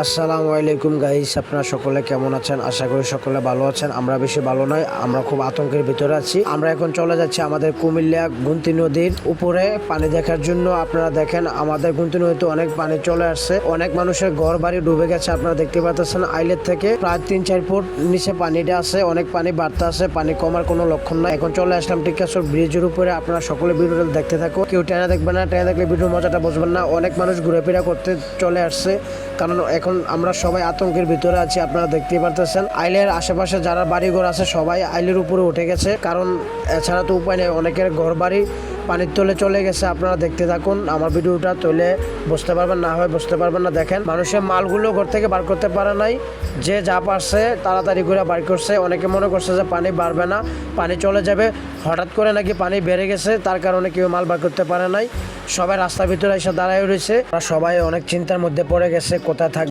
আসসালামু আলাইকুম গাইস, আপনারা সকলে কেমন আছেন? আশা করি সকলে ভালো আছেন। আমরা বেশি ভালো নয়, আমরা খুব আতঙ্কের ভিতরে আছি। আমরা এখন চলে যাচ্ছি আমাদের কুমিল্লা গুমতি নদীর উপরে পানি দেখার জন্য। আপনারা দেখেন আমাদের গুমতি নদীতে অনেক পানি চলে আসছে, অনেক মানুষের ঘর বাড়ি ডুবে গেছে। আপনারা দেখতে পাচ্ছেন আইলের থেকে প্রায় 3-4 ফুট নিচে পানিটা আছে, অনেক পানি বাড়তে আছে, পানি কমার কোনো লক্ষণ নাই। এখন চলে আসলাম টিকাসর ব্রিজের উপরে। আপনারা সকলে ভিডিওটা দেখতে থাকো, কেউ টেনে দেখবেন না, টেনে দেখলে ভিডিওর মজাটা বুঝবেন না। অনেক মানুষ ঘুরেফেরা করতে চলে আসছে, কারণ এখন আমরা সবাই আতঙ্কের ভিতরে আছি। আপনারা দেখতেই পারতেছেন আইলের আশেপাশে যারা বাড়িঘর আছে সবাই আইলের উপরে উঠে গেছে, কারণ এছাড়া তো উপায় নেই। অনেকের ঘর বাড়ি পানির তলে চলে গেছে। আপনারা দেখতে থাকুন, আমার ভিডিওটা তৈলে বুঝতে পারবেন, না হয় বুঝতে পারবেন না। দেখেন মানুষের মালগুলো ঘর থেকে বার করতে পারে নাই, যে যা পারছে তাড়াতাড়ি করে বার করছে। অনেকে মনে করছে যে পানি বাড়বে না, পানি চলে যাবে, হঠাৎ করে নাকি পানি বেড়ে গেছে, তার কারণে কেউ মাল বার করতে পারে নাই। সবাই রাস্তার ভিতরে এসে দাঁড়ায় রয়েছে, সবাই অনেক চিন্তার মধ্যে পড়ে গেছে, কোথায় থাকবে।